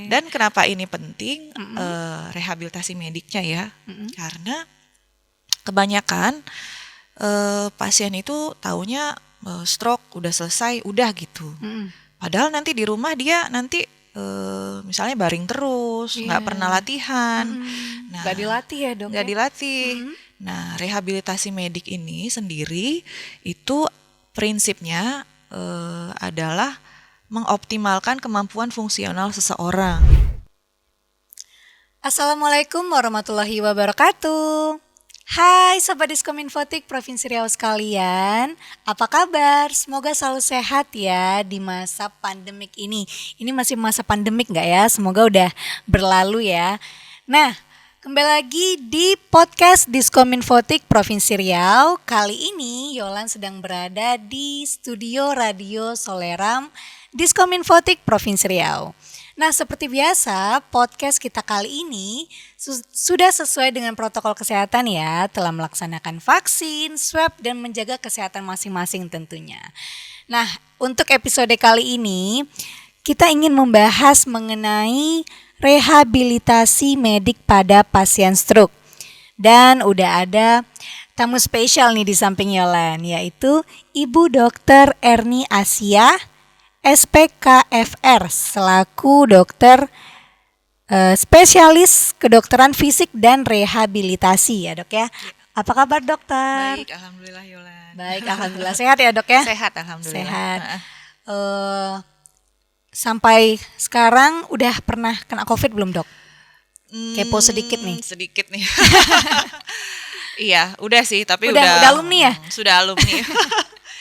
Dan kenapa ini penting rehabilitasi mediknya ya? Karena kebanyakan pasien itu taunya stroke udah selesai, udah gitu. Padahal nanti di rumah dia nanti misalnya baring terus, nggak pernah latihan. Nah, Nggak dilatih ya dok? nggak dilatih. Nah, rehabilitasi medik ini sendiri itu prinsipnya adalah mengoptimalkan kemampuan fungsional seseorang. Assalamualaikum warahmatullahi wabarakatuh. Hai Sobat Diskominfotik Provinsi Riau sekalian, apa kabar? Semoga selalu sehat ya di masa pandemik ini. Ini masih masa pandemik nggak ya? Semoga udah berlalu ya. Nah, kembali lagi di podcast Diskominfotik Provinsi Riau. Kali ini Yolan sedang berada di studio Radio Soleram Diskominfotik Provinsi Riau. Nah, seperti biasa, podcast kita kali ini sudah sesuai dengan protokol kesehatan ya, telah melaksanakan vaksin, swab, dan menjaga kesehatan masing-masing tentunya. Nah, untuk episode kali ini, kita ingin membahas mengenai rehabilitasi medik pada pasien stroke. Dan udah ada tamu spesial nih di samping Yolan, yaitu Ibu Dr. Erni Asia, SPKFR selaku dokter spesialis kedokteran fisik dan rehabilitasi ya dok ya. Apa kabar dokter? Baik, alhamdulillah Yolan. Baik, alhamdulillah sehat ya dok ya. Sehat, alhamdulillah. Sehat. Sampai sekarang udah pernah kena COVID belum dok? Kepo sedikit nih. Sedikit nih. Iya, udah sih, tapi udah alumni ya? Sudah alumni.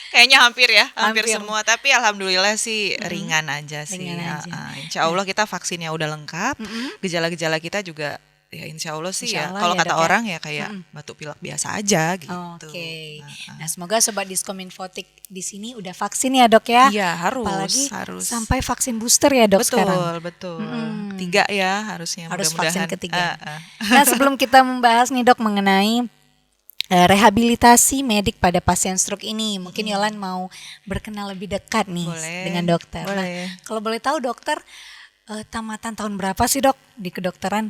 Kayaknya hampir Hampir. semua. Tapi alhamdulillah sih ringan aja sih. Ringan aja. Insya Allah kita vaksinnya udah lengkap. Gejala-gejala kita juga ya insya Allah sih Insya ya. Allah Kalau ya, kata dok ya. orang ya kayak batuk pilek biasa aja gitu. Oke. Nah, semoga Sobat Diskominfotik di sini udah vaksin ya dok ya. Iya, harus. Apalagi harus. sampai vaksin booster ya dok sekarang. Betul. 3 ya harusnya. Harus mudah-mudahan. vaksin ketiga. Nah, sebelum kita membahas nih dok mengenai rehabilitasi medik pada pasien stroke ini, mungkin Yolan mau berkenal lebih dekat nih dengan dokter. Boleh. Nah, kalau boleh tahu dokter tamatan tahun berapa sih dok di kedokteran?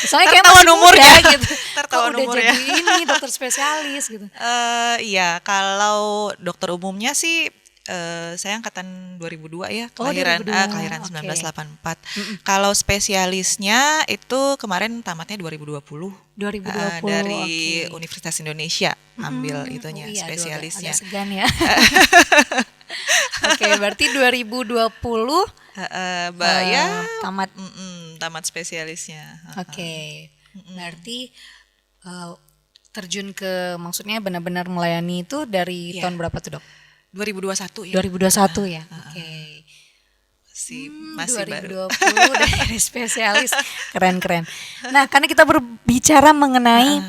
Soalnya kayak Tertawan masih umur muda ya. gitu. Tertawan Kok udah umur jadi ya. ini dokter spesialis gitu. Iya, kalau dokter umumnya sih saya angkatan 2002 ya, kelahiran 2002, oke. 1984. Kalau spesialisnya itu kemarin tamatnya 2020. 2020 dari oke. Universitas Indonesia ambil itunya, Iya, spesialisnya. agak segan ya. Oke, berarti 2020 Ya tamat. tamat spesialisnya. Oke. Berarti terjun ke maksudnya benar-benar melayani itu dari Iya. tahun berapa tuh, Dok? 2021 ya. 2021 ya. Oke. Masih baru. 2020 dari spesialis. Keren-keren. Nah, karena kita berbicara mengenai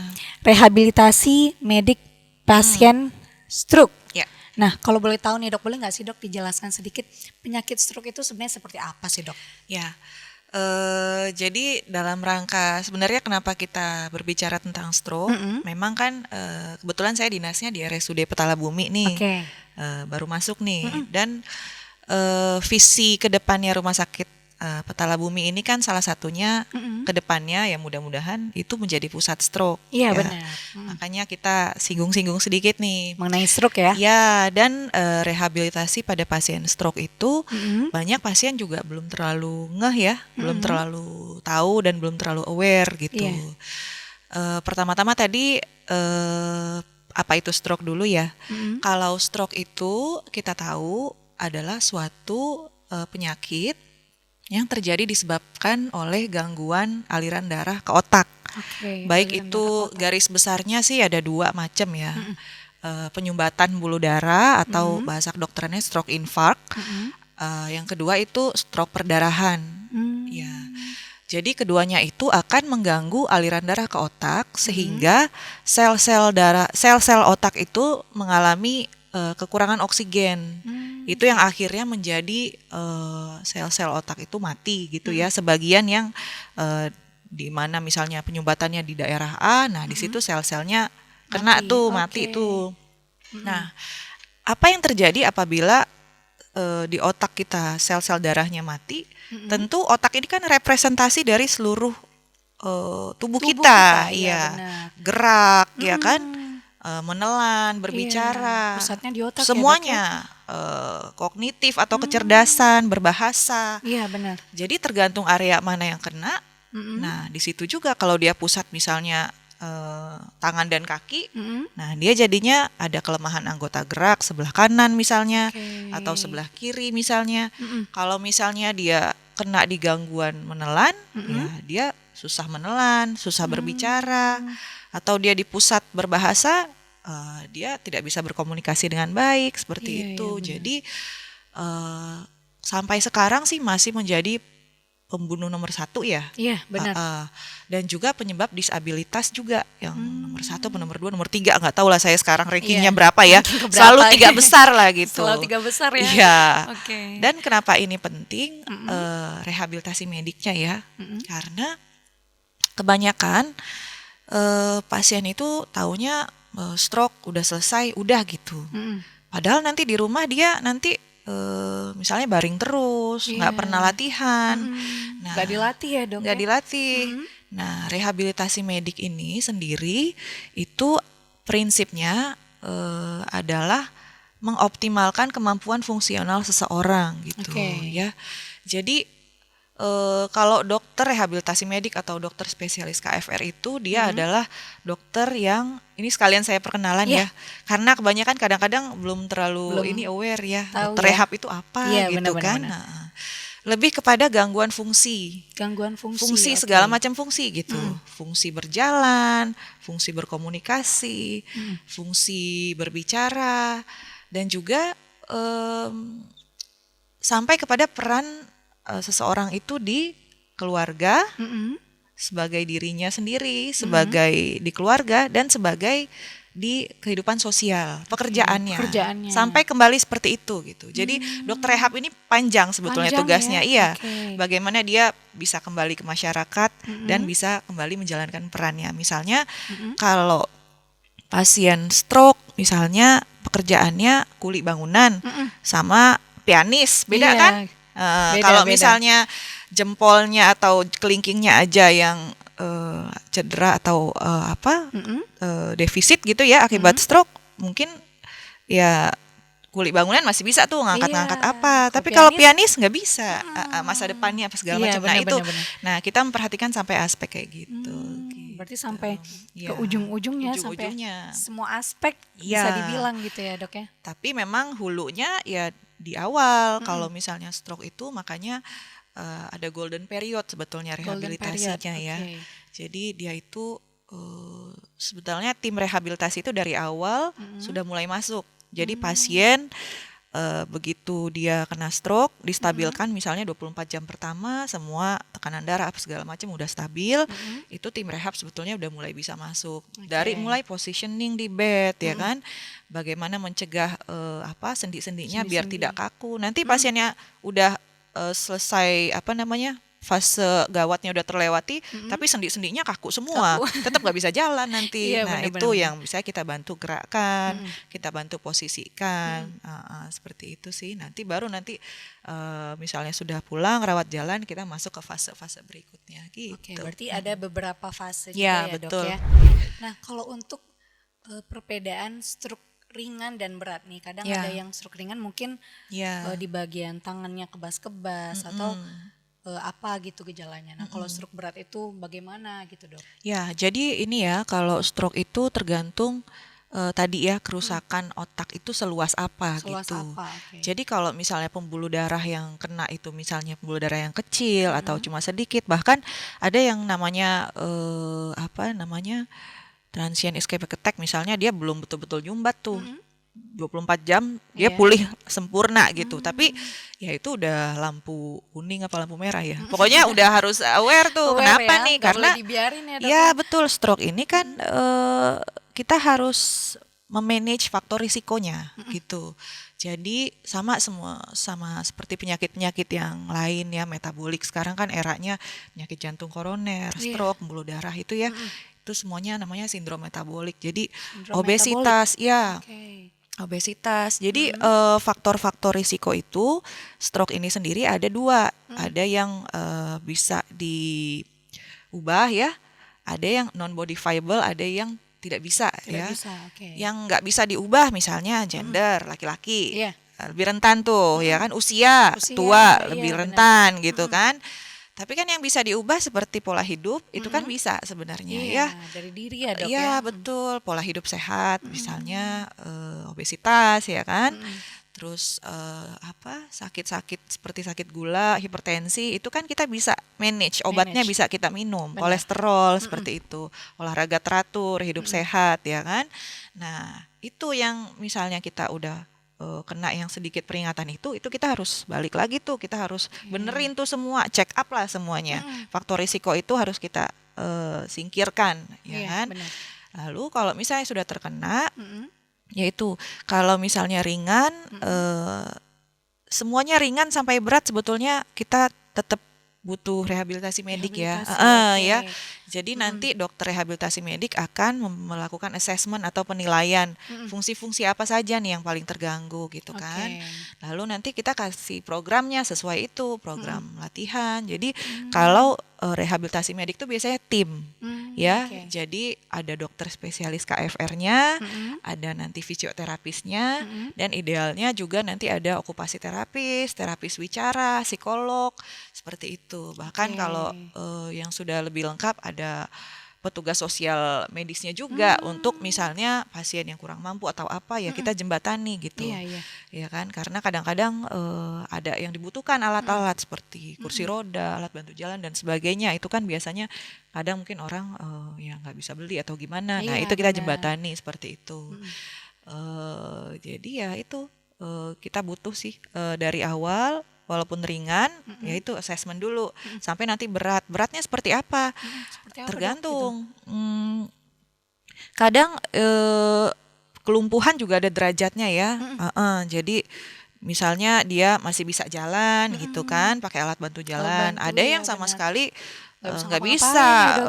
rehabilitasi medik pasien stroke. Ya. Nah, kalau boleh tahu nih, Dok, boleh nggak sih, Dok, dijelaskan sedikit penyakit stroke itu sebenarnya seperti apa sih, Dok? Ya, jadi dalam rangka sebenarnya kenapa kita berbicara tentang stroke, memang kan kebetulan saya dinasnya di RSUD Petala Bumi nih, Oke. baru masuk nih, dan visi kedepannya Rumah Sakit Petala Bumi ini kan salah satunya kedepannya ya mudah-mudahan itu menjadi pusat stroke. Iya, ya. benar. Makanya kita singgung-singgung sedikit nih. Mengenai stroke ya? Ya, dan rehabilitasi pada pasien stroke itu banyak pasien juga belum terlalu ngeh ya, belum terlalu tahu dan belum terlalu aware gitu. Iya. Pertama-tama tadi apa itu stroke dulu ya? Kalau stroke itu kita tahu adalah suatu penyakit yang terjadi disebabkan oleh gangguan aliran darah ke otak. Oke. Baik aliran itu darah ke otak. garis besarnya sih ada 2 macam ya. Penyumbatan buluh darah atau bahasa kedokterannya stroke infarct. Yang kedua itu stroke perdarahan. Ya. Jadi keduanya itu akan mengganggu aliran darah ke otak sehingga sel-sel otak itu mengalami kekurangan oksigen. Itu yang akhirnya menjadi sel-sel otak itu mati gitu ya. Sebagian yang di mana misalnya penyumbatannya di daerah A, nah di situ sel-selnya kena tuh, mati tuh. Nah, apa yang terjadi apabila di otak kita sel-sel darahnya mati? Tentu otak ini kan representasi dari seluruh tubuh kita, ya, gerak, ya kan, menelan, berbicara, pusatnya di otak semuanya, kognitif atau kecerdasan, berbahasa. Iya benar. Jadi tergantung area mana yang kena. Nah di situ juga kalau dia pusat misalnya tangan dan kaki, nah dia jadinya ada kelemahan anggota gerak sebelah kanan misalnya, atau sebelah kiri misalnya. Kalau misalnya dia kena di gangguan menelan, ya dia susah menelan, susah berbicara, atau dia di pusat berbahasa, dia tidak bisa berkomunikasi dengan baik seperti itu. Jadi sampai sekarang sih masih menjadi pembunuh nomor 1 ya. Iya benar. Dan juga penyebab disabilitas juga yang nomor 1, nomor 2, nomor 3 nggak tahu lah saya sekarang rankingnya berapa ya. Selalu 3 besar lah gitu. Selalu 3 besar ya. Iya. Dan kenapa ini penting rehabilitasi mediknya ya? Karena kebanyakan pasien itu taunya stroke udah selesai, udah gitu. Padahal nanti di rumah dia nanti misalnya baring terus, nggak pernah latihan. Nah, nggak dilatih ya dok? Nggak dilatih. Nah, rehabilitasi medik ini sendiri itu prinsipnya adalah mengoptimalkan kemampuan fungsional seseorang gitu ya. Jadi kalau dokter rehabilitasi medik atau dokter spesialis KFR itu dia adalah dokter yang ini sekalian saya perkenalan ya, karena kebanyakan kadang-kadang belum terlalu ini aware ya dokter rehab itu apa gitu kan. Nah, lebih kepada gangguan fungsi segala macam fungsi gitu, fungsi berjalan, fungsi berkomunikasi, fungsi berbicara, dan juga sampai kepada peran seseorang itu di keluarga, sebagai dirinya sendiri, sebagai di keluarga, dan sebagai di kehidupan sosial, pekerjaannya. Sampai kembali seperti itu gitu. Jadi dokter rehab ini panjang sebetulnya tugasnya, bagaimana dia bisa kembali ke masyarakat dan bisa kembali menjalankan perannya. Misalnya kalau pasien stroke, misalnya pekerjaannya kuli bangunan sama pianis, beda kan? Kalau misalnya jempolnya atau kelingkingnya aja yang cedera atau defisit gitu ya akibat stroke, mungkin ya kuli bangunan masih bisa tuh ngangkat-ngangkat apa, tapi kalau pianis nggak bisa, masa depannya apa segala macam. Nah itu, nah kita memperhatikan sampai aspek kayak gitu. Berarti sampai ke ujung-ujungnya, sampai semua aspek bisa dibilang gitu ya dok ya. Tapi memang hulunya ya di awal, kalau misalnya stroke itu makanya ada golden period sebetulnya rehabilitasinya ya. Jadi dia itu sebetulnya tim rehabilitasi itu dari awal sudah mulai masuk. Jadi pasien begitu dia kena stroke, distabilkan misalnya 24 jam pertama semua tekanan darah apa segala macam udah stabil, itu tim rehab sebetulnya udah mulai bisa masuk. Dari mulai positioning di bed ya kan, bagaimana mencegah sendi-sendinya biar tidak kaku. Nanti pasiennya udah selesai fase gawatnya udah terlewati, tapi sendi-sendinya kaku semua, tetap nggak bisa jalan nanti. Itu yang bisa kita bantu gerakkan, kita bantu posisikan, seperti itu sih. Nanti baru misalnya sudah pulang rawat jalan, kita masuk ke fase-fase berikutnya gitu. Berarti ada beberapa fase juga ya betul. Dok ya. Nah kalau untuk perbedaan stroke ringan dan berat nih, kadang ada yang stroke ringan mungkin di bagian tangannya kebas-kebas atau apa gitu gejalanya. Nah kalau stroke berat itu bagaimana gitu dok? Ya jadi ini ya, kalau stroke itu tergantung tadi ya kerusakan otak itu seluas apa gitu. Jadi kalau misalnya pembuluh darah yang kena itu misalnya pembuluh darah yang kecil atau cuma sedikit, bahkan ada yang namanya transient ischemic attack, misalnya dia belum betul-betul nyumbat tuh. 24 jam dia pulih sempurna gitu, tapi ya itu udah lampu kuning apa lampu merah ya, pokoknya udah harus aware tuh. Kenapa nih? Karena betul, stroke ini kan kita harus memanage faktor risikonya gitu. Jadi sama seperti penyakit-penyakit yang lain ya, metabolik. Sekarang kan eranya penyakit jantung koroner, stroke, pembuluh darah itu ya. Itu semuanya namanya sindrom metabolik. Jadi Sindrom obesitas ya. Oke. Obesitas. Jadi faktor-faktor risiko itu stroke ini sendiri ada dua. Ada yang bisa diubah ya. Ada yang non modifiable, ada yang tidak bisa ya. Bisa, oke. Yang nggak bisa diubah misalnya gender laki-laki. Iya. Lebih rentan tuh ya kan, usia tua iya, lebih benar. rentan gitu kan. Tapi kan yang bisa diubah seperti pola hidup itu kan bisa sebenarnya Iya, ya. dari diri ya, Dok, Iya ya. betul, pola hidup sehat misalnya obesitas ya kan. Terus sakit-sakit seperti sakit gula, hipertensi itu kan kita bisa manage, obatnya bisa kita minum. Kolesterol seperti itu, olahraga teratur, hidup sehat ya kan. Nah itu yang misalnya kita udah kena yang sedikit peringatan itu kita harus balik lagi tuh, kita harus benerin tuh semua, check up lah semuanya. Faktor risiko itu harus kita singkirkan ya Iya, kan. benar. Lalu kalau misalnya sudah terkena, yaitu kalau misalnya ringan, semuanya ringan sampai berat sebetulnya kita tetap butuh rehabilitasi medik ya. Ya. Jadi nanti dokter rehabilitasi medik akan melakukan assessment atau penilaian fungsi-fungsi apa saja nih yang paling terganggu gitu kan. Lalu nanti kita kasih programnya sesuai itu, program latihan. Jadi kalau rehabilitasi medik itu biasanya tim ya. Jadi ada dokter spesialis KFR-nya, ada nanti fisioterapisnya, dan idealnya juga nanti ada okupasi terapis wicara, psikolog, seperti itu. Bahkan kalau yang sudah lebih lengkap ada petugas sosial medisnya juga untuk misalnya pasien yang kurang mampu atau apa ya kita jembatani gitu. Ya kan, karena kadang-kadang ada yang dibutuhkan alat-alat seperti kursi roda, alat bantu jalan dan sebagainya. Itu kan biasanya kadang mungkin orang yang nggak bisa beli atau gimana. Nah itu kita jembatani seperti itu. Jadi ya itu kita butuh sih dari awal. Walaupun ringan, ya itu assessment dulu sampai nanti beratnya seperti apa, tergantung. Kadang kelumpuhan juga ada derajatnya ya. Jadi misalnya dia masih bisa jalan gitu kan, pakai alat bantu jalan. Ada yang sama sekali nggak bisa,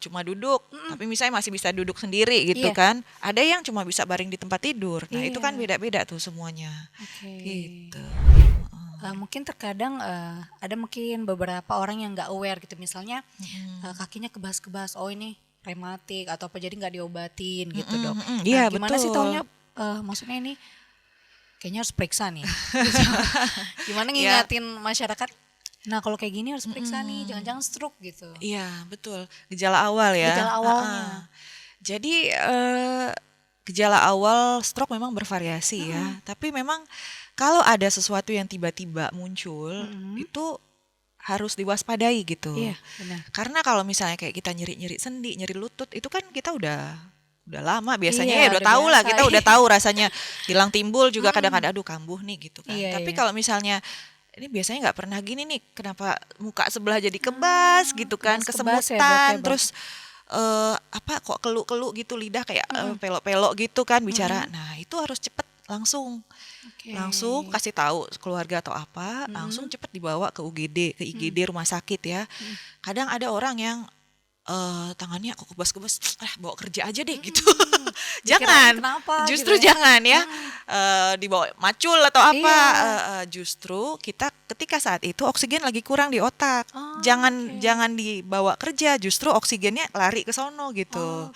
cuma duduk, tapi misalnya masih bisa duduk sendiri gitu kan. Ada yang cuma bisa baring di tempat tidur. Nah itu kan beda-beda tuh semuanya. Gitu. Mungkin terkadang ada mungkin beberapa orang yang nggak aware gitu, misalnya kakinya kebas-kebas, oh ini rematik atau apa, jadi nggak diobatin gitu Dok. Iya, gimana betul. sih taunya, maksudnya ini kayaknya harus periksa nih. Gimana ngingatin masyarakat? Nah kalau kayak gini harus periksa nih, jangan-jangan stroke gitu. Iya betul, gejala awal ya. Gejala awalnya. Jadi gejala awal stroke memang bervariasi ya, tapi memang kalau ada sesuatu yang tiba-tiba muncul itu harus diwaspadai gitu. Iya, benar. Karena kalau misalnya kayak kita nyeri sendi, nyeri lutut, itu kan kita udah lama biasanya ya udah tahu lah, kita udah tahu rasanya hilang timbul juga kadang-kadang aduh kambuh nih gitu kan. Tapi kalau misalnya ini biasanya nggak pernah gini nih, kenapa muka sebelah jadi kebas gitu kan, kesemutan, terus kok keluk-keluk gitu, lidah kayak pelok-pelok gitu kan bicara. Nah itu harus cepet langsung kasih tahu keluarga atau apa, langsung cepet dibawa ke UGD, ke IGD rumah sakit ya. Kadang ada orang yang tangannya kok kebas-kebas, bawa kerja aja deh gitu. Jangan, justru gitu jangan ya, dibawa macul atau apa. Justru kita ketika saat itu oksigen lagi kurang di otak, jangan dibawa kerja, justru oksigennya lari ke sono gitu.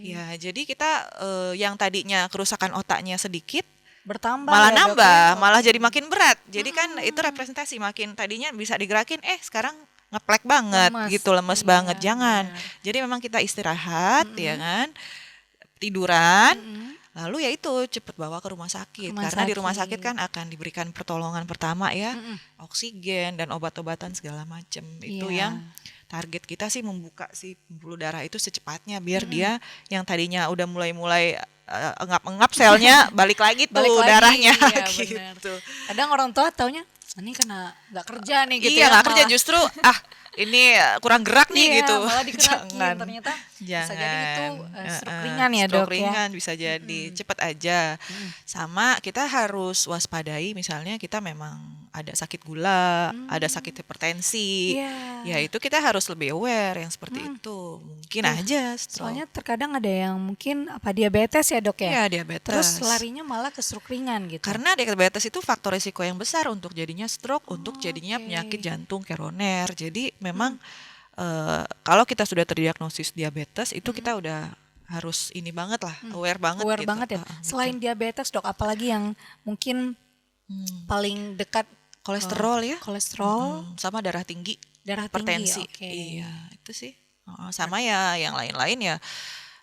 Ya jadi kita yang tadinya kerusakan otaknya sedikit bertambah malah ya, nambah, malah jadi makin berat. Jadi kan itu representasi, makin tadinya bisa digerakin, sekarang ngeplek banget, lemes banget. Jangan. Jadi memang kita istirahat ya kan, tiduran, lalu ya itu cepet bawa ke rumah sakit. Karena di rumah sakit kan akan diberikan pertolongan pertama ya, oksigen dan obat-obatan segala macam. Itu yang target kita sih, membuka si pembuluh darah itu secepatnya biar dia yang tadinya udah mulai engap-engap selnya balik lagi tuh darahnya gitu. Kadang orang tua taunya ini kena nggak kerja nih gitu. Iya nggak kerja, justru ini kurang gerak nih gitu. Malah digerakin Jangan. ternyata bisa jadi itu stroke Heeh, ringan ya stroke dok ya. ringan bisa jadi cepet aja. Sama kita harus waspadai misalnya kita memang ada sakit gula, ada sakit hipertensi. Iya. Ya itu kita harus lebih aware yang seperti itu. Mungkin aja stroke. Soalnya terkadang ada yang mungkin diabetes ya dok ya. Iya, diabetes. Terus larinya malah ke stroke ringan gitu. Karena diabetes itu faktor risiko yang besar untuk jadinya stroke, untuk jadinya penyakit jantung koroner. Jadi memang kalau kita sudah terdiagnosis diabetes itu kita udah harus ini banget lah, aware banget Aware gitu. banget ya. Selain diabetes dok, apalagi yang mungkin paling dekat Kolesterol ya, kolesterol, sama darah tinggi, darah hipertensi. tinggi. Oke. Iya, itu sih. Sama ya yang lain-lain ya.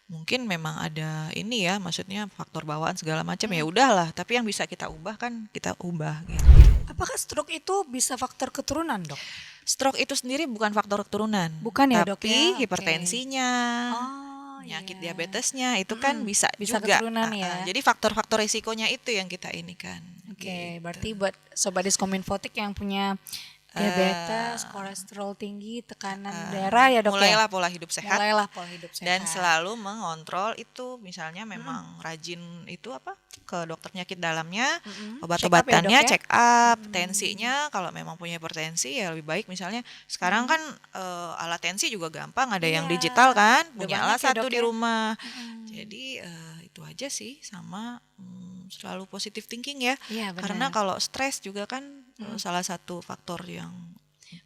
Mungkin memang ada ini ya, maksudnya faktor bawaan segala macam ya udahlah. Tapi yang bisa kita ubah kan kita ubah gitu. Apakah stroke itu bisa faktor keturunan dok? Stroke itu sendiri bukan faktor keturunan, Bukan ya, Dok, tapi ya? Oke. hipertensinya, penyakit diabetesnya itu kan bisa Bisa juga. keturunan ya. Jadi faktor-faktor risikonya itu yang kita ini kan. Oke, berarti buat Sobat Diskominfotik yang punya diabetes, kolesterol tinggi, tekanan darah ya dok Mulailah ya? pola hidup sehat. Mulailah pola hidup sehat. Dan selalu mengontrol itu, misalnya memang rajin itu apa ke dokter penyakit dalamnya, obat-obatannya, check up, tensinya kalau memang punya hipertensi ya lebih baik misalnya sekarang kan alat tensi juga gampang, ada yang digital kan, Udah punya banyak alat ya, satu Dok, di ya. rumah. Jadi itu aja sih, sama selalu positive thinking ya. Iya, benar. Karena kalau stres juga kan salah satu faktor yang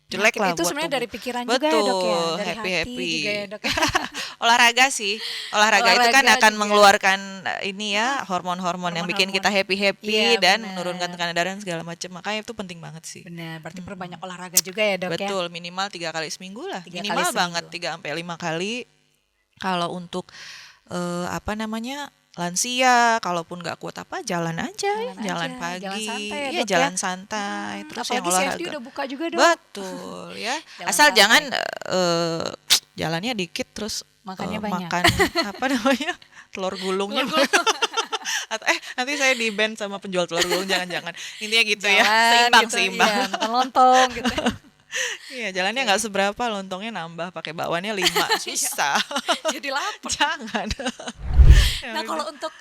jelek Penyakit lah itu buat sebenarnya tubuh. dari pikiran Betul, juga ya dok ya, dari happy hati happy. juga ya dok. Olahraga sih, olahraga itu kan Olahraga akan juga. mengeluarkan ini ya hormon-hormon yang bikin kita happy happy Iya, dan benar. menurunkan tekanan darah dan segala macam. Makanya itu penting banget sih. Benar, berarti perbanyak olahraga juga ya dok ya. Betul, minimal 3 kali seminggu lah, 3 kali minimal seminggu. banget 3 sampai 5 kali. Kalau untuk apa namanya lansia, kalaupun nggak kuat apa jalan aja, jalan aja, pagi, jalan santai ya, iya Dok, ya. jalan santai, terus yang Apalagi CFD olahraga. udah buka juga dok. Betul ya. Jalan Asal santai. jangan jalannya dikit terus Makannya banyak. makan apa namanya telur gulungnya. Atau nanti saya di ban sama penjual telur gulung, jangan-jangan. Intinya gitu ya. Jalan gitu, Seimbang. Iya, makan lontong gitu. Iya, jalannya nggak seberapa, lontongnya nambah pakai bakwannya 5. Susah. Jadi lapar. Jangan. Nah kalau untuk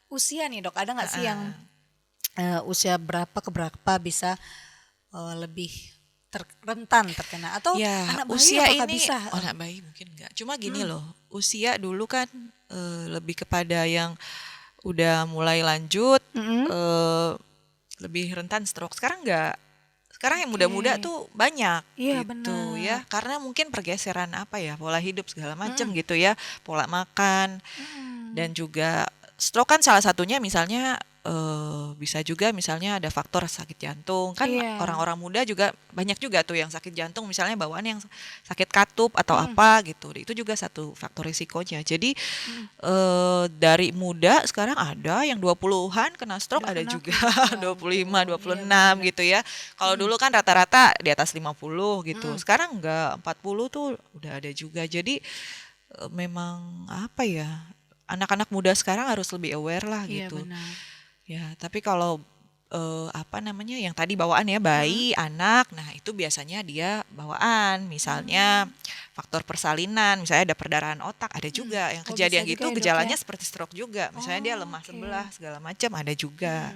usia nih dok, ada nggak sih yang usia berapa ke berapa bisa lebih rentan terkena, atau Ya, anak bayi usia apakah ini bisa? anak bayi mungkin enggak. Cuma gini loh, usia dulu kan lebih kepada yang udah mulai lanjut, lebih rentan stroke. Sekarang enggak. Sekarang yang muda-muda tuh banyak Iya, gitu benar. ya. Karena mungkin pergeseran apa ya, pola hidup segala macam gitu ya, pola makan. Dan juga stroke kan salah satunya misalnya bisa juga misalnya ada faktor sakit jantung. Kan Iya. orang-orang muda juga banyak juga tuh yang sakit jantung, misalnya bawaan yang sakit katup atau apa gitu. Itu juga satu faktor risikonya. Jadi dari muda sekarang ada yang 20-an kena stroke, ada juga 25, 26 gitu ya. Kalau dulu kan rata-rata di atas 50 gitu. Sekarang enggak, 40 tuh udah ada juga. Jadi memang apa ya, anak-anak muda sekarang harus lebih aware lah Iya gitu. benar. Ya, tapi kalau apa namanya yang tadi bawaan ya, bayi, anak, nah itu biasanya dia bawaan, misalnya faktor persalinan, misalnya ada perdarahan otak, ada juga yang Oh, kejadian bisa gitu juga ya, Dok, gejalanya ya? seperti stroke juga, misalnya dia lemah sebelah segala macam, ada juga.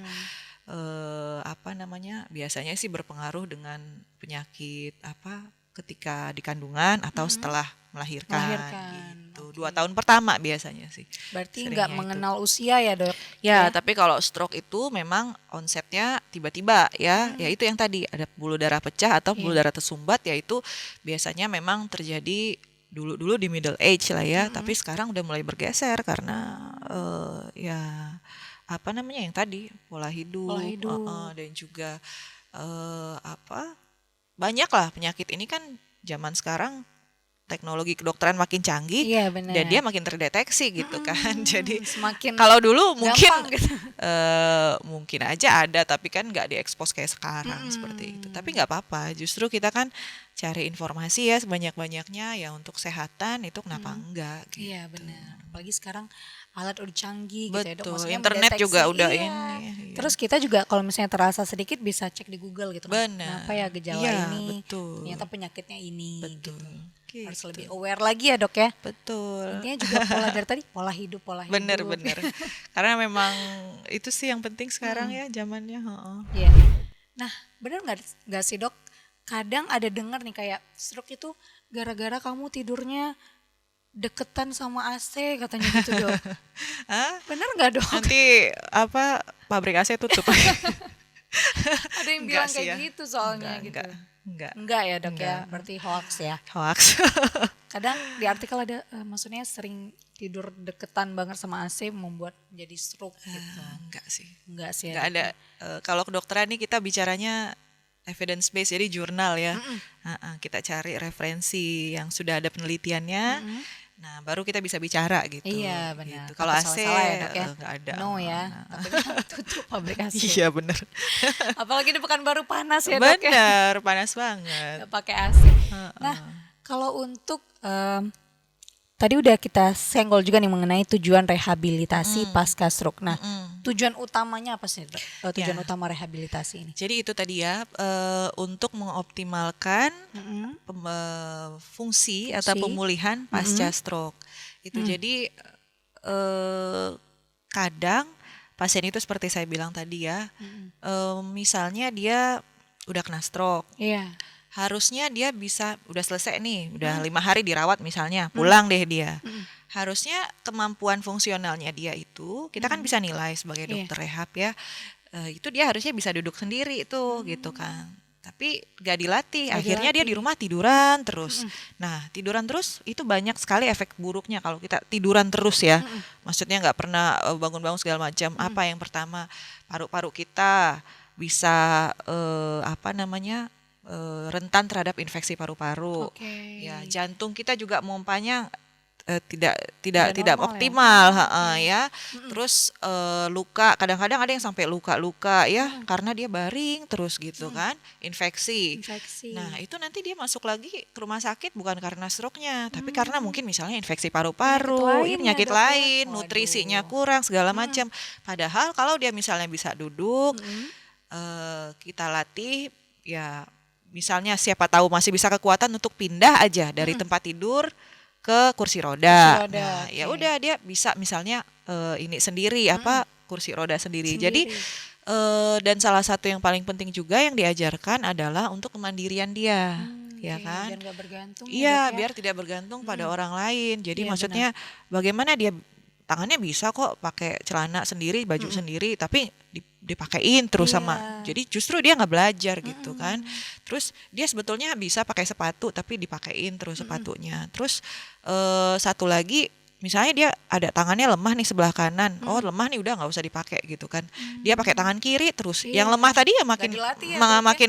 Apa namanya biasanya sih berpengaruh dengan penyakit apa ketika di kandungan atau setelah melahirkan gitu. 2 tahun pertama biasanya sih. Berarti Seringnya nggak itu. mengenal usia ya dok? Ya, tapi kalau stroke itu memang onsetnya tiba-tiba ya. Ya itu yang tadi ada pembuluh darah pecah atau pembuluh darah tersumbat, yaitu biasanya memang terjadi dulu di middle age lah ya. Tapi sekarang udah mulai bergeser karena ya apa namanya yang tadi pola hidup, dan juga apa banyak lah penyakit ini kan zaman sekarang teknologi kedokteran makin canggih Iya dan benar. dia makin terdeteksi gitu kan. Jadi Semakin kalau dulu mungkin gampang gitu. mungkin aja ada tapi kan nggak diekspos kayak sekarang seperti itu. Tapi nggak apa-apa. Justru kita kan cari informasi ya sebanyak-banyaknya ya untuk kesehatan itu kenapa enggak gitu. Iya benar. Apalagi sekarang alat udah canggih gitu ya dok. Betul. Maksudnya Internet mendeteksi. juga udah Iya. ini. Terus kita juga kalau misalnya terasa sedikit bisa cek di Google gitu. Benar. Kenapa ya gejala Iya, ini? betul. Ternyata penyakitnya ini. Betul. Gitu. Harus Gitu. lebih aware lagi ya dok ya. Betul. Intinya juga pola dari tadi pola hidup. Bener. Karena memang itu sih yang penting sekarang ya zamannya. Iya. Nah bener nggak sih dok? Kadang ada dengar nih kayak stroke itu gara-gara kamu tidurnya deketan sama AC katanya gitu dok. Hah? Bener nggak dok? Nanti apa pabrik AC tutup. Ada yang Enggak bilang sih kayak ya. gitu soalnya gitu. Enggak. Enggak ya dok ya, Enggak. berarti hoax ya. Hoax. Kadang di artikel ada maksudnya sering tidur deketan banget sama AC membuat jadi stroke gitu. Enggak sih. Enggak sih ya. Enggak ada. Kalau kedokteran nih kita bicaranya evidence based jadi jurnal ya. Kita cari referensi yang sudah ada penelitiannya. Nah, baru kita bisa bicara gitu. Iya benar. Gitu. Kalau Takut AC salah-salah ya dok ya. enggak ada. No ya. Takutnya tutup pabrik AC. Iya benar. Apalagi di Pekanbaru panas ya dok ya. Benar, panas banget. Nggak pakai AC. Nah, kalau untuk tadi udah kita senggol juga nih mengenai tujuan rehabilitasi pasca stroke. Nah, tujuan utamanya apa sih, Dok? Tujuan Ya. utama rehabilitasi ini? Jadi itu tadi ya untuk mengoptimalkan fungsi atau pemulihan pasca stroke. Itu jadi kadang pasien itu seperti saya bilang tadi ya, misalnya dia udah kena stroke, Iya. harusnya dia bisa udah selesai nih, udah 5 hari dirawat misalnya, pulang deh dia. Harusnya kemampuan fungsionalnya dia itu kita kan bisa nilai sebagai dokter rehab ya, itu dia harusnya bisa duduk sendiri tuh gitu kan. Tapi gak dilatih, akhirnya dia di rumah tiduran terus. Nah tiduran terus itu banyak sekali efek buruknya kalau kita tiduran terus ya. Maksudnya nggak pernah bangun-bangun segala macam. Apa yang pertama, paru-paru kita bisa rentan terhadap infeksi paru-paru. Oke. Ya, jantung kita juga mompanya tidak normal optimal ya. Terus luka, kadang-kadang ada yang sampai luka-luka ya karena dia baring terus gitu kan, infeksi. Nah, itu nanti dia masuk lagi ke rumah sakit bukan karena stroke-nya, tapi karena mungkin misalnya infeksi paru-paru, penyakit lain, nutrisinya kurang segala macam. Padahal kalau dia misalnya bisa duduk, kita latih ya, misalnya siapa tahu masih bisa kekuatan untuk pindah aja dari tempat tidur ke kursi roda. Nah, ya udah dia bisa misalnya ini sendiri kursi roda sendiri. Jadi dan salah satu yang paling penting juga yang diajarkan adalah untuk kemandirian dia, ya kan? Biar nggak bergantung. Iya, biar tidak bergantung pada orang lain. Jadi maksudnya bagaimana dia tangannya bisa kok pakai celana sendiri, baju sendiri, tapi dipakein terus sama. Jadi justru dia nggak belajar gitu kan. Terus dia sebetulnya bisa pakai sepatu tapi dipakein terus sepatunya. Terus satu lagi misalnya dia ada tangannya lemah nih sebelah kanan. Oh, lemah nih udah nggak usah dipakai gitu kan. Dia pakai tangan kiri terus. Yang lemah tadi ya makin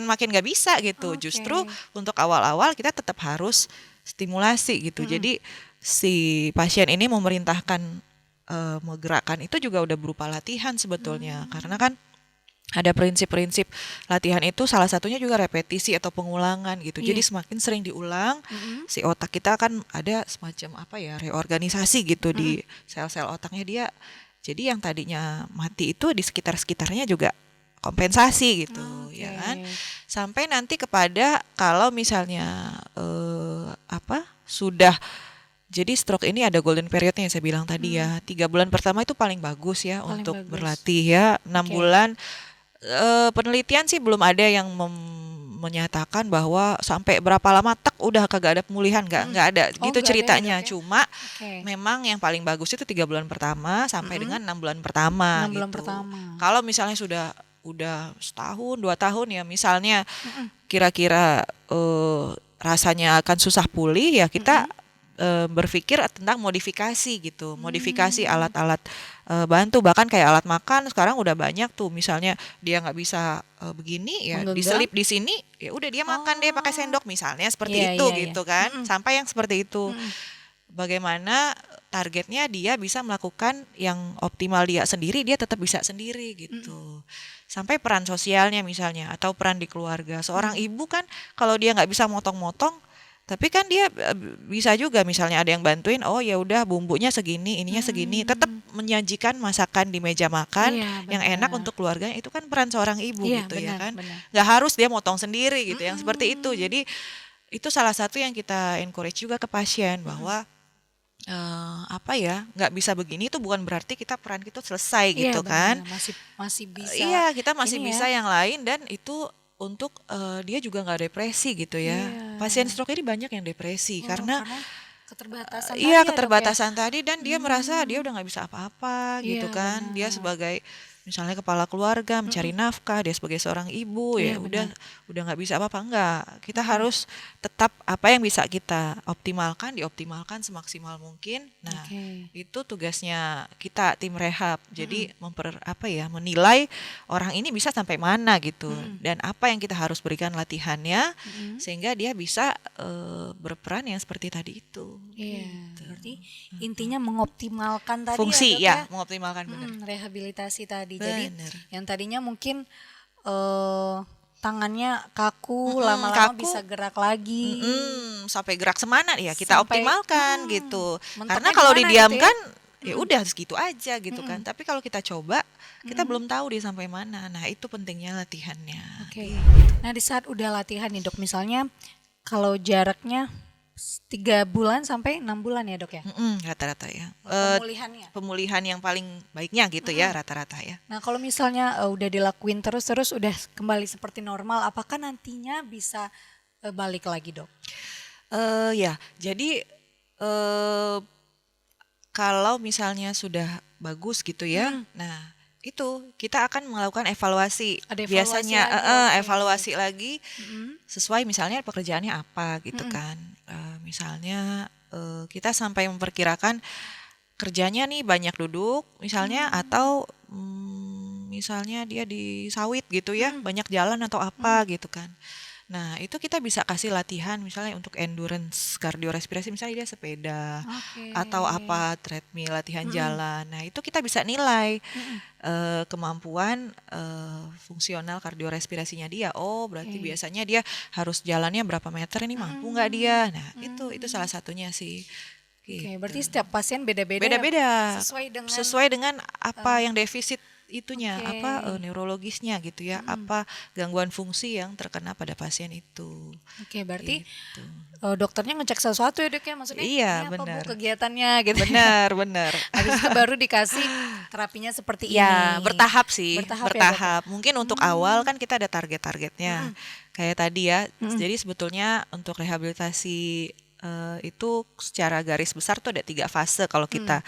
makin nggak bisa gitu. Justru untuk awal-awal kita tetap harus stimulasi gitu. Jadi si pasien ini memerintahkan menggerakkan itu juga udah berupa latihan sebetulnya, karena kan ada prinsip-prinsip latihan itu salah satunya juga repetisi atau pengulangan gitu. Jadi semakin sering diulang, si otak kita kan ada semacam reorganisasi gitu di sel-sel otaknya dia. Jadi yang tadinya mati itu di sekitar-sekitarnya juga kompensasi gitu, ya kan. Sampai nanti kepada kalau misalnya sudah. Jadi stroke ini ada golden periodnya yang saya bilang tadi ya. 3 bulan pertama itu paling bagus ya untuk berlatih ya. 6 bulan penelitian sih belum ada yang menyatakan bahwa sampai berapa lama udah kagak ada pemulihan, nggak ada gitu ceritanya. Cuma memang yang paling bagus itu 3 bulan pertama sampai dengan 6 bulan pertama gitu. Kalau misalnya udah setahun 2 tahun ya misalnya kira-kira rasanya akan susah pulih ya kita berpikir tentang modifikasi gitu, modifikasi alat-alat bantu, bahkan kayak alat makan sekarang udah banyak tuh, misalnya dia nggak bisa begini ya Menggenggam. diselip di sini, ya udah dia makan deh pakai sendok misalnya seperti Iya, itu iya, iya. gitu kan, sampai yang seperti itu. Bagaimana targetnya dia bisa melakukan yang optimal dia sendiri, dia tetap bisa sendiri gitu. Sampai peran sosialnya misalnya atau peran di keluarga. Seorang ibu kan kalau dia nggak bisa motong-motong, tapi kan dia bisa juga misalnya ada yang bantuin, oh ya udah bumbunya segini, ininya segini, tetap menyajikan masakan di meja makan Iya, yang enak benar. untuk keluarganya. Itu kan peran seorang ibu Iya, gitu ya benar, kan. benar. Nggak harus dia motong sendiri gitu, yang seperti itu. Jadi itu salah satu yang kita encourage juga ke pasien bahwa apa ya, nggak bisa begini itu bukan berarti peran kita selesai Iya, gitu kan. benar. Masih bisa Iya, kita masih ini bisa ya. yang lain, dan itu untuk dia juga nggak depresi gitu ya. Iya. Pasien stroke ini banyak yang depresi karena Karena keterbatasan tadi iya ya, Dok, ya. keterbatasan tadi, dan dia merasa dia udah nggak bisa apa-apa gitu Iya, kan. Dia benar. sebagai misalnya kepala keluarga mencari nafkah, dia sebagai seorang ibu Iya, ya udah benar. nggak bisa apa-apa, enggak. Kita harus tetap apa yang bisa kita optimalkan dioptimalkan semaksimal mungkin. Nah, Oke. itu tugasnya kita tim rehab. Jadi menilai orang ini bisa sampai mana gitu, dan apa yang kita harus berikan latihannya sehingga dia bisa berperan yang seperti tadi itu. Iya, berarti intinya mengoptimalkan tadi Fungsi ya, Dok, ya. mengoptimalkan benar. Rehabilitasi tadi. Jadi Bener. yang tadinya mungkin tangannya kaku, Mm-mm, lama-lama kaku. bisa gerak lagi. Sampai gerak semana ya kita Sampai, optimalkan gitu. mentoknya Karena di kalau mana gitu ya? didiamkan ya udah segitu aja gitu kan. Tapi kalau kita coba, kita belum tahu dia sampai mana. Nah, itu pentingnya latihannya. Oke. Nah, di saat udah latihan nih, Dok, misalnya kalau jaraknya 3 bulan sampai 6 bulan ya, Dok, ya. Rata-rata ya. Pemulihannya. Pemulihan yang paling baiknya gitu ya rata-rata ya. Nah, kalau misalnya udah dilakuin terus udah kembali seperti normal, apakah nantinya bisa balik lagi, Dok? Ya, jadi kalau misalnya sudah bagus gitu ya, nah itu kita akan melakukan evaluasi. Ada evaluasi Biasanya lagi, oke. evaluasi lagi sesuai misalnya pekerjaannya apa gitu kan. Misalnya kita sampai memperkirakan kerjanya nih banyak duduk misalnya, atau misalnya dia di sawit gitu ya, banyak jalan atau apa gitu kan. Nah, itu kita bisa kasih latihan misalnya untuk endurance kardiorespirasi, misalnya dia sepeda Oke. atau apa, treadmill, latihan jalan. Nah, itu kita bisa nilai kemampuan fungsional kardiorespirasinya dia. Oh, berarti biasanya dia harus jalannya berapa meter, ini mampu nggak dia? Nah, itu salah satunya sih. Oke, Gitu. berarti setiap pasien beda-beda. Beda-beda. Sesuai Sesuai dengan apa yang defisit itunya, Oke. apa neurologisnya gitu ya, apa gangguan fungsi yang terkena pada pasien itu. Oke, berarti Gitu. dokternya ngecek sesuatu ya, Dok, ya, maksudnya Iya, ini apa, Bu, benar. kegiatannya gitu. Benar, benar. Habis itu baru dikasih terapinya seperti Ya, ini. bertahap sih, Bertahap ya, Dok, ya? bertahap. Mungkin untuk awal kan kita ada target-targetnya. Kayak tadi ya, jadi sebetulnya untuk rehabilitasi itu secara garis besar tuh ada 3 fase kalau kita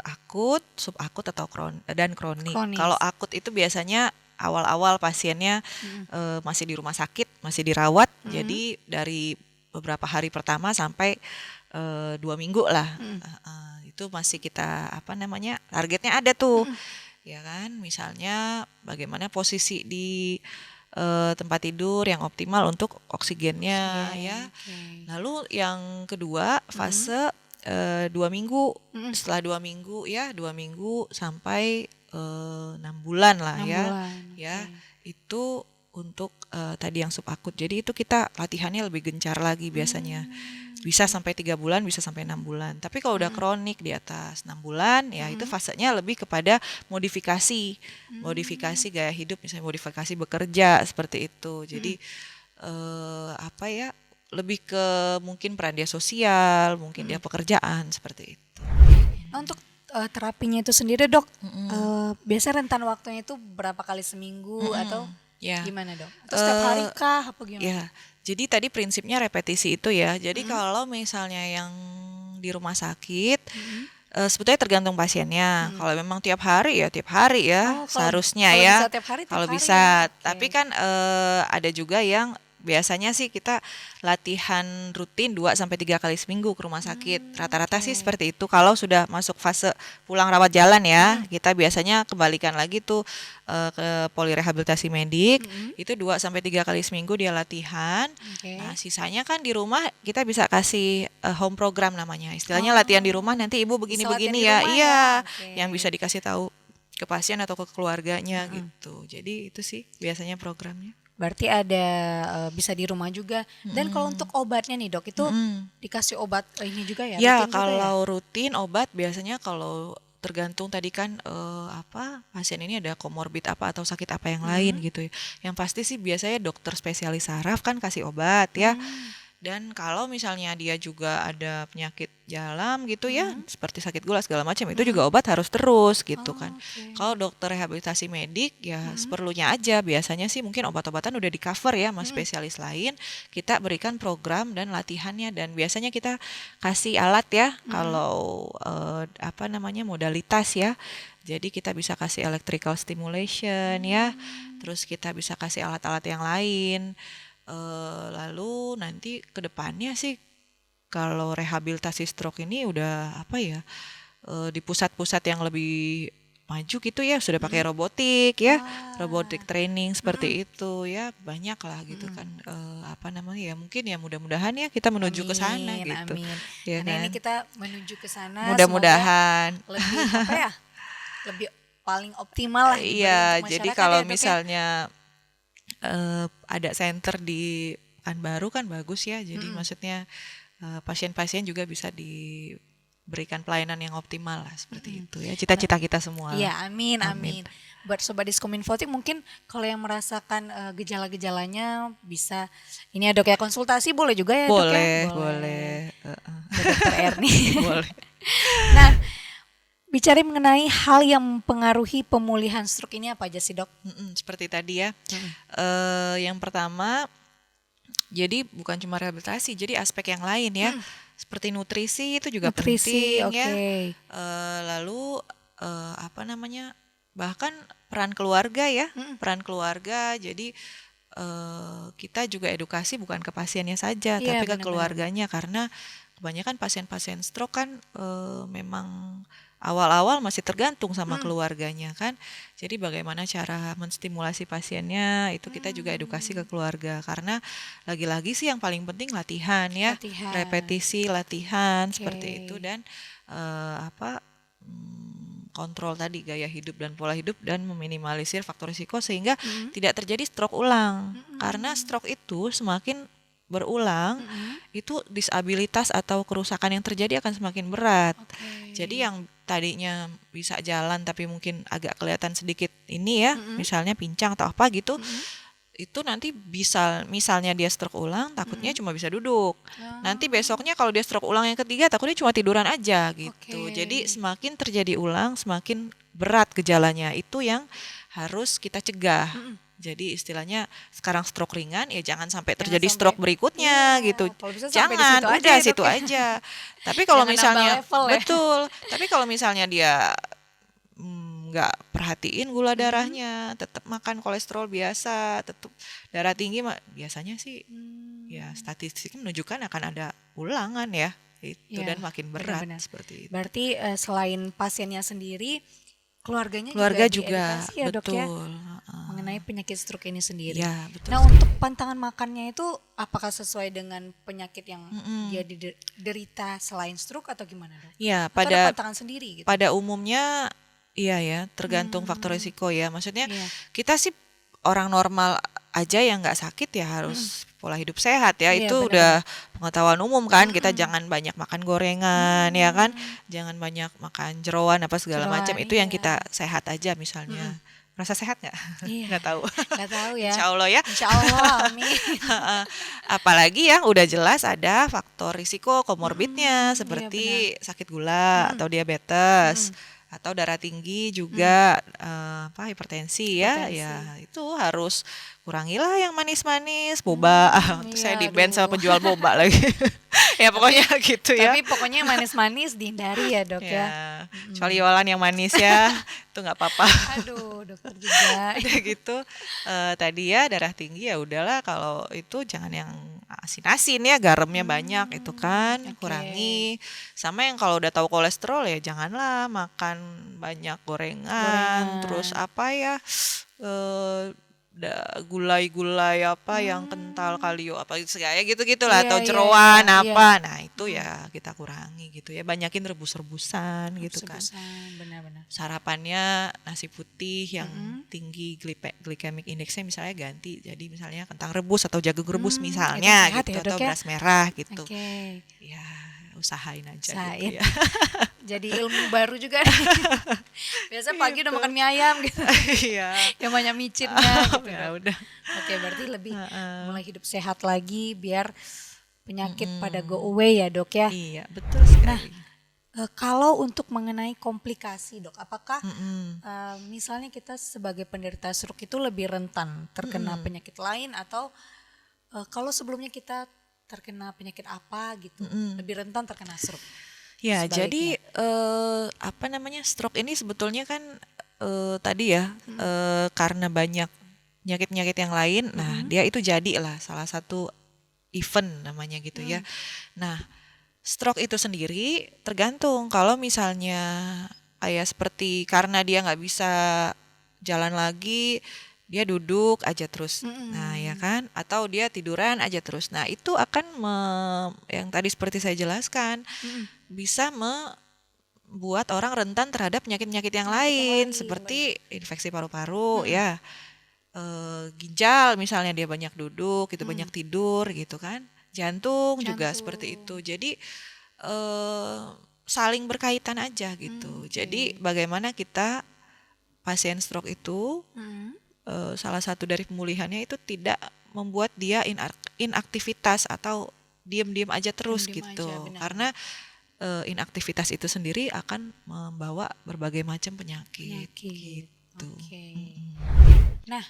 akut, subakut atau dan kronik. Kronis. Kalau akut itu biasanya awal-awal pasiennya masih di rumah sakit, masih dirawat. Jadi dari beberapa hari pertama sampai 2 minggu lah. Itu masih kita targetnya ada tuh. Ya kan, misalnya bagaimana posisi di tempat tidur yang optimal untuk oksigennya ya. Lalu yang kedua fase 2 minggu. Setelah 2 minggu ya, 2 minggu sampai 6 bulan lah 6 ya. bulan, Ya, itu untuk tadi yang subakut. Jadi itu kita latihannya lebih gencar lagi biasanya. Bisa sampai 3 bulan, bisa sampai 6 bulan. Tapi kalau udah kronik di atas 6 bulan, ya itu fasenya lebih kepada modifikasi. Modifikasi gaya hidup, misalnya modifikasi bekerja, seperti itu. Jadi lebih ke mungkin peran dia sosial, mungkin dia pekerjaan, seperti itu. Nah, untuk terapinya itu sendiri, Dok, biasa rentan waktunya itu berapa kali seminggu atau Ya. gimana, Dok? Atau setiap hari kah apa gimana? Ya, jadi tadi prinsipnya repetisi itu ya. Jadi kalau misalnya yang di rumah sakit, sebetulnya tergantung pasiennya. Kalau memang tiap hari ya Oh, seharusnya kalau ya. bisa tiap hari, tiap Kalau hari bisa, ya. Oke. tapi kan ada juga yang biasanya sih kita latihan rutin 2 sampai 3 kali seminggu ke rumah sakit. Rata-rata sih seperti itu. Kalau sudah masuk fase pulang rawat jalan ya, kita biasanya kembalikan lagi tuh ke polirehabilitasi medik. Itu 2 sampai 3 kali seminggu dia latihan. Nah, sisanya kan di rumah kita bisa kasih home program namanya. Istilahnya latihan di rumah, nanti ibu begini-begini ya. Iya, yang bisa dikasih tahu ke pasien atau ke keluarganya gitu. Jadi itu sih biasanya programnya. Berarti ada bisa di rumah juga. Dan kalau untuk obatnya nih dok, itu dikasih obat ini juga ya? Ya, rutin kalau juga ya? rutin obat biasanya kalau tergantung tadi kan pasien ini ada komorbid apa atau sakit apa yang lain gitu ya. Yang pasti sih biasanya dokter spesialis saraf kan kasih obat ya. Dan kalau misalnya dia juga ada penyakit dalam gitu ya, seperti sakit gula segala macam, itu juga obat harus terus gitu kan. Kalau dokter rehabilitasi medik ya seperlunya aja. Biasanya sih mungkin obat-obatan udah di cover ya sama spesialis lain. Kita berikan program dan latihannya, dan biasanya kita kasih alat ya kalau modalitas ya. Jadi kita bisa kasih electrical stimulation ya. Terus kita bisa kasih alat-alat yang lain. Lalu nanti ke depannya sih kalau rehabilitasi stroke ini udah di pusat-pusat yang lebih maju gitu ya, sudah pakai robotik ya, robotic training seperti itu ya, banyak lah gitu kan. Ya mungkin ya mudah-mudahan ya kita menuju ke sana gitu. Amin. Ya Karena kan? ini kita menuju ke sana, Mudah-mudahan. semoga lebih lebih paling optimal lah gitu Iya, untuk jadi masyarakat kalau ya, Dok, ya. misalnya ada center di Pekanbaru kan bagus ya. Jadi maksudnya pasien-pasien juga bisa diberikan pelayanan yang optimal lah seperti itu ya. Cita-cita kita semua. Iya, amin. Buat Sobat Diskominfotik mungkin kalau yang merasakan gejala-gejalanya bisa ini ya dok ya, konsultasi boleh juga ya dok ya? Boleh. Ke Dokter Erni. Boleh. Nah, bicara mengenai hal yang mempengaruhi pemulihan stroke ini apa aja sih dok? Seperti tadi ya. Yang pertama, jadi bukan cuma rehabilitasi, jadi aspek yang lain ya. Seperti nutrisi itu juga penting ya. Lalu bahkan peran keluarga ya. Peran keluarga, jadi kita juga edukasi bukan ke pasiennya saja, tapi ke keluarganya, karena kebanyakan pasien-pasien stroke kan memang awal-awal masih tergantung sama keluarganya kan. Jadi bagaimana cara menstimulasi pasiennya itu kita juga edukasi ke keluarga, karena lagi-lagi sih yang paling penting latihan ya, repetisi latihan seperti itu, dan kontrol tadi gaya hidup dan pola hidup, dan meminimalisir faktor risiko sehingga tidak terjadi stroke ulang. Karena stroke itu semakin berulang, itu disabilitas atau kerusakan yang terjadi akan semakin berat. Jadi yang tadinya bisa jalan tapi mungkin agak kelihatan sedikit ini ya, misalnya pincang atau apa gitu, itu nanti bisa, misalnya dia stroke ulang, takutnya cuma bisa duduk. Nanti besoknya kalau dia stroke ulang yang ketiga, takutnya cuma tiduran aja gitu. Jadi semakin terjadi ulang, semakin berat gejalanya. Itu yang harus kita cegah. Jadi istilahnya sekarang stroke ringan, ya jangan sampai terjadi stroke berikutnya gitu. Jangan, udah situ aja. Tapi kalau misalnya betul, tapi kalau misalnya dia nggak perhatiin gula darahnya, tetap makan kolesterol biasa, tetap darah tinggi, biasanya sih ya statistik menunjukkan akan ada ulangan ya itu, dan makin berat seperti itu. Berarti selain pasiennya sendiri, keluarga juga ya, betul, dok ya, mengenai penyakit stroke ini sendiri. Ya, betul. Nah, untuk pantangan makannya itu apakah sesuai dengan penyakit yang dia derita selain stroke atau gimana dok? Ya, atau ada pantangan sendiri gitu? Pada umumnya iya ya, tergantung faktor risiko ya. Maksudnya kita sih orang normal aja yang nggak sakit ya harus pola hidup sehat ya. Itu udah pengetahuan umum kan. Kita jangan banyak makan gorengan ya kan, jangan banyak makan jeroan apa segala macam. Itu yang kita sehat aja misalnya. Merasa sehat nggak? Nggak tahu. Nggak tahu ya. Insya Allah ya. Insya Allah, amin. Apalagi yang udah jelas ada faktor risiko komorbidnya seperti sakit gula atau diabetes. Atau darah tinggi juga, hipertensi ya, itu harus kurangilah yang manis-manis, boba. Saya di ban sama penjual boba lagi. Ya pokoknya gitu ya. Tapi pokoknya yang manis-manis dihindari ya dok ya. Kecuali jualan yang manis ya, itu nggak apa-apa. Aduh, dokter juga. Udah gitu tadi ya darah tinggi, ya udahlah kalau itu jangan yang asin-asin ya, garamnya banyak itu kan Oke. kurangi. Sama yang kalau udah tahu kolesterol ya janganlah makan banyak gorengan, terus Gorengan. apa ya, eh, gulai-gulai apa yang kental kalio apa kayak gitu-gitulah, Iya, atau iya, iya, jeroan iya. apa. Nah, itu ya kita kurangi gitu ya. Banyakin rebus-rebusan gitu kan. Rebus-rebusan, benar-benar. Sarapannya nasi putih yang tinggi glycemic indexnya misalnya ganti jadi misalnya kentang rebus atau jagung rebus Itu misalnya sehat gitu, ya, atau Dok ya? beras merah gitu. Oke. Ya, usahain aja Usahain. gitu ya. Jadi ilmu baru juga nih. Biasa pagi udah makan mie ayam gitu. Iya. Yang banyak micinnya gitu. Ya Dok. udah. Oke, berarti lebih Heeh. mulai hidup sehat lagi biar penyakit pada go away ya, Dok ya. Iya, betul sekali. Kalau untuk mengenai komplikasi, Dok, apakah Mm-mm. misalnya kita sebagai penderita stroke itu lebih rentan terkena penyakit lain, atau kalau sebelumnya kita terkena penyakit apa gitu, lebih rentan terkena stroke? Ya, Sebaliknya. jadi apa namanya, stroke ini sebetulnya kan tadi ya karena banyak penyakit-penyakit yang lain, nah dia itu jadilah salah satu event namanya gitu ya. Nah, stroke itu sendiri tergantung kalau misalnya kayak seperti karena dia nggak bisa jalan lagi, dia duduk aja terus. Nah, ya kan? Atau dia tiduran aja terus. Nah, itu akan yang tadi seperti saya jelaskan bisa membuat orang rentan terhadap penyakit-penyakit yang lain seperti infeksi paru-paru ya, ginjal misalnya dia banyak duduk, itu banyak tidur gitu kan, jantung juga seperti itu. Jadi saling berkaitan aja gitu. Jadi bagaimana kita pasien stroke itu salah satu dari pemulihannya itu tidak membuat dia inaktivitas atau diam-diam aja terus Diam-diam gitu. aja, benar. Karena inaktivitas itu sendiri akan membawa berbagai macam penyakit. Gitu. Oke. Nah,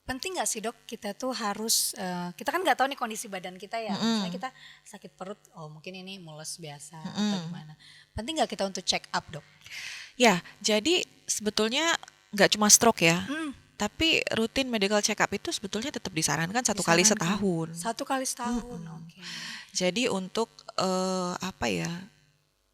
penting nggak sih, Dok, kita tuh harus kita kan nggak tahu nih kondisi badan kita ya. Misalnya kita sakit perut, oh mungkin ini mules biasa atau gimana. Penting nggak kita untuk check up, Dok? Ya, jadi sebetulnya nggak cuma stroke ya, tapi rutin medical check up itu sebetulnya tetap disarankan satu kali setahun. 1 kali setahun. Oke. Jadi untuk apa ya?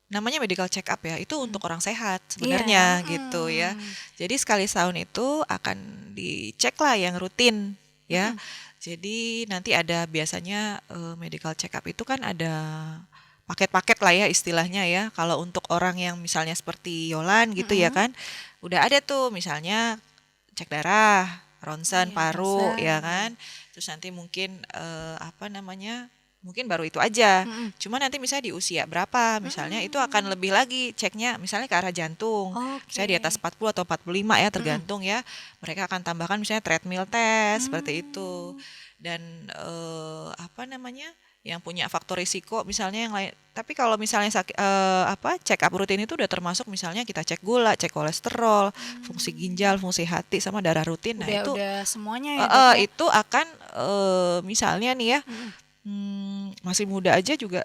Namanya medical check up ya, itu untuk orang sehat sebenarnya gitu ya. Jadi sekali setahun itu akan dicek lah yang rutin ya. Jadi nanti ada biasanya medical check up itu kan ada paket-paket lah ya istilahnya ya. Kalau untuk orang yang misalnya seperti Yolan gitu ya kan, udah ada tuh misalnya cek darah, ronsen paru ya kan. Terus nanti mungkin apa namanya? Mungkin baru itu aja. Cuma nanti misalnya di usia berapa, misalnya itu akan lebih lagi ceknya misalnya ke arah jantung. Misalnya di atas 40 atau 45 ya, tergantung ya. Mereka akan tambahkan misalnya treadmill test seperti itu. Dan apa namanya? Yang punya faktor risiko misalnya yang lain. Tapi kalau misalnya apa check up rutin itu udah termasuk misalnya kita cek gula, cek kolesterol, fungsi ginjal, fungsi hati sama darah rutin. Nah, itu Udah semuanya ya, Dok, ya? itu akan misalnya nih ya, masih muda aja juga,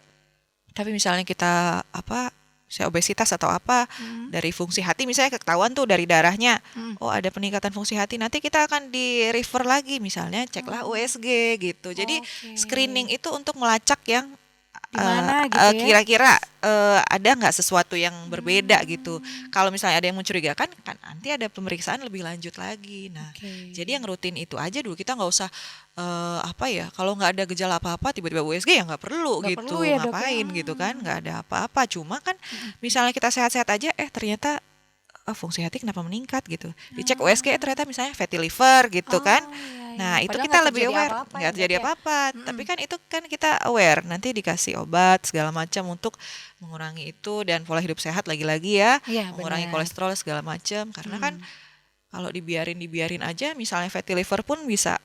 tapi misalnya kita apa saya obesitas atau apa, dari fungsi hati misalnya ketahuan tuh dari darahnya, oh ada peningkatan fungsi hati, nanti kita akan di refer lagi misalnya ceklah USG gitu. Jadi screening itu untuk melacak yang Di mana gitu ya? kira-kira ada nggak sesuatu yang berbeda gitu. Kalau misalnya ada yang mencurigakan, kan nanti ada pemeriksaan lebih lanjut lagi. Nah, jadi yang rutin itu aja dulu, kita nggak usah apa ya, kalau nggak ada gejala apa-apa tiba-tiba USG ya nggak perlu Nggak gitu, perlu ya, Dok, ngapain gitu kan, nggak ada apa-apa. Cuma kan misalnya kita sehat-sehat aja, ternyata fungsi hati kenapa meningkat gitu, dicek USG ternyata misalnya fatty liver gitu kan. Nah, itu Padahal kita nggak lebih terjadi aware, apa-apa nggak ya, terjadi Dok, ya? apa-apa. Tapi kan itu kan kita aware, nanti dikasih obat segala macam untuk mengurangi itu, dan pola hidup sehat lagi-lagi ya, Iya, mengurangi benar. kolesterol segala macam. Karena kan kalau dibiarin aja, misalnya fatty liver pun bisa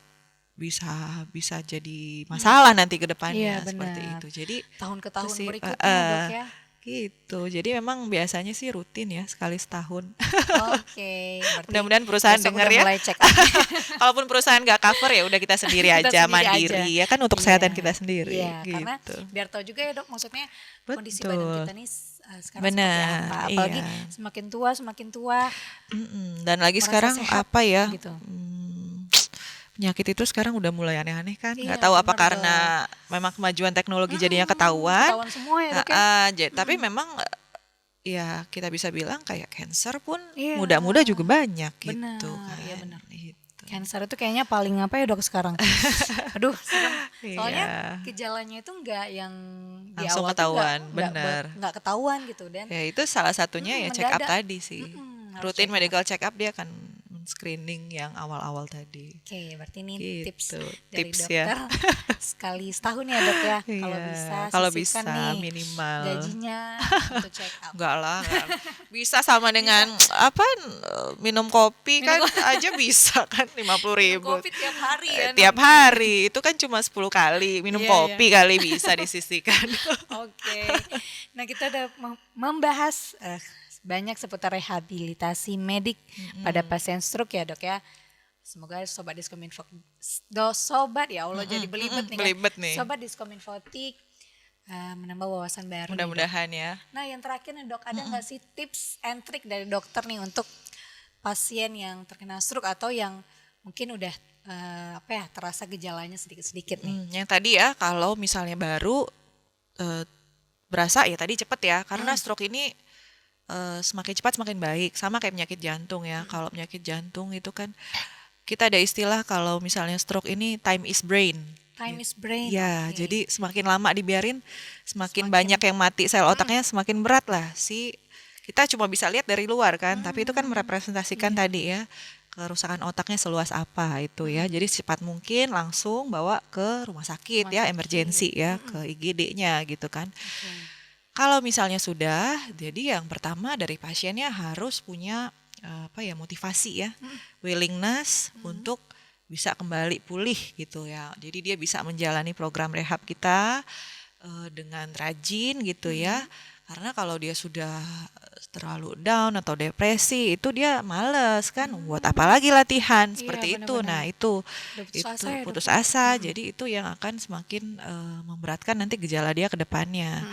jadi masalah nanti ke depannya Iya, seperti benar. itu. Jadi Tahun ke tahun itu sih, berikutnya, Dok, ya. gitu. Jadi memang biasanya sih rutin ya sekali setahun. Oke, berarti Mudah-mudahan perusahaan besok denger udah ya. mulai check up. Kalaupun perusahaan nggak cover ya udah kita sendiri Kita aja, sendiri mandiri aja. ya kan, untuk kesehatan Iya, kita sendiri iya, karena gitu. biar tahu juga ya, Dok, maksudnya kondisi Betul. badan kita nih sekarang seperti Benar, apa. Apalagi iya. semakin tua Dan lagi merasa sekarang sehat apa ya? gitu. Penyakit itu sekarang udah mulai aneh-aneh kan? Iya Nggak tahu apa bener dok. karena memang kemajuan teknologi jadinya ketahuan. Ketahuan semua ya dok ya. Tapi memang ya kita bisa bilang kayak cancer pun Iya. muda-muda juga banyak Benar, gitu kan. iya benar. Gitu. Cancer itu kayaknya paling apa ya dok sekarang. Aduh serem. Soalnya Iya. gejalanya itu nggak yang di Langsung awal tuh ketahuan, nggak bener. nggak ketahuan gitu dan Ya itu salah satunya ya check up mendadak. tadi sih. Harus Rutin check up. medical check up dia akan screening yang awal-awal tadi. Oke, berarti ini Gitu, tips dari tips dokter ya. sekali setahun ya dok ya. Kalau Iya, bisa kalau sisihkan bisa, nih minimal. gajinya untuk check up. Enggak lah, bisa sama dengan apa minum kopi kan aja bisa kan 50.000. Kopi tiap hari ya. Tiap hari itu kan cuma 10 kali minum Iya, kopi kali bisa disisihkan. Oke. Nah, kita udah membahas banyak seputar rehabilitasi medik pada pasien stroke ya, Dok ya. Semoga sobat Diskominfo sobat ya Allah jadi belibet nih. Belibet nih. Sobat Diskominfotik menambah wawasan baru. nih, Dok. Mudah-mudahan ya. Nah, yang terakhir nih, Dok, ada nggak sih tips and trick dari dokter nih untuk pasien yang terkena stroke atau yang mungkin udah terasa gejalanya sedikit-sedikit nih. Yang tadi ya kalau misalnya baru berasa ya tadi cepet ya karena stroke ini semakin cepat semakin baik sama kayak penyakit jantung ya. Kalau penyakit jantung itu kan kita ada istilah kalau misalnya stroke ini time is brain. Time is brain. Ya, oke. jadi semakin lama dibiarin semakin banyak yang mati sel otaknya semakin berat lah kita cuma bisa lihat dari luar kan, tapi itu kan merepresentasikan tadi ya kerusakan otaknya seluas apa itu ya. Jadi secepat mungkin langsung bawa ke rumah sakit ya, emergency ya, ke IGD-nya gitu kan. Kalau misalnya sudah, jadi yang pertama dari pasiennya harus punya motivasi ya, willingness untuk bisa kembali pulih gitu ya. Jadi dia bisa menjalani program rehab kita dengan rajin gitu ya. Karena kalau dia sudah terlalu down atau depresi itu dia males kan, buat apa lagi latihan seperti itu. benar-benar. Nah itu Udah putus asa ya, putus asa. Jadi itu yang akan semakin memberatkan nanti gejala dia ke depannya.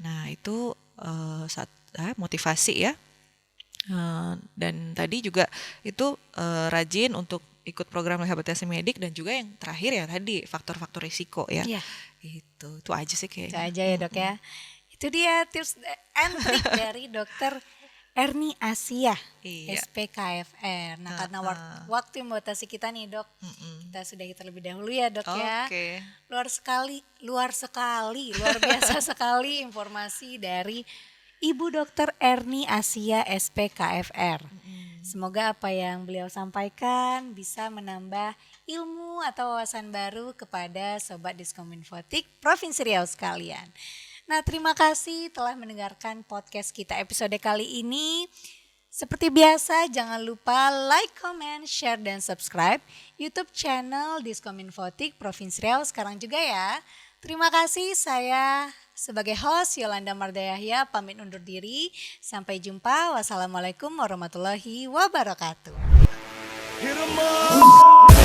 Nah itu motivasi ya. Dan tadi juga itu rajin untuk ikut program rehabilitasi medik dan juga yang terakhir ya tadi faktor-faktor risiko ya. Iya. Itu aja sih kayaknya. Itu aja ya, Dok ya. Itu dia tips and trick dari Dokter Erni Asia, Iya. SPKFR. Nah, karena waktu membatasi kita nih, Dok. Kita sudahi terlebih dahulu ya, Dok ya. Oke. Luar biasa sekali informasi dari Ibu Dokter Erni Asia, SPKFR. Semoga apa yang beliau sampaikan bisa menambah ilmu atau wawasan baru kepada Sobat Diskominfotik Provinsi Riau sekalian. Nah, terima kasih telah mendengarkan podcast kita episode kali ini. Seperti biasa, jangan lupa like, comment, share, dan subscribe YouTube channel Diskominfotik Provinsi Riau sekarang juga ya. Terima kasih, saya sebagai host Yolanda Mardayahya pamit undur diri. Sampai jumpa. Wassalamualaikum warahmatullahi wabarakatuh. Hit 'em up.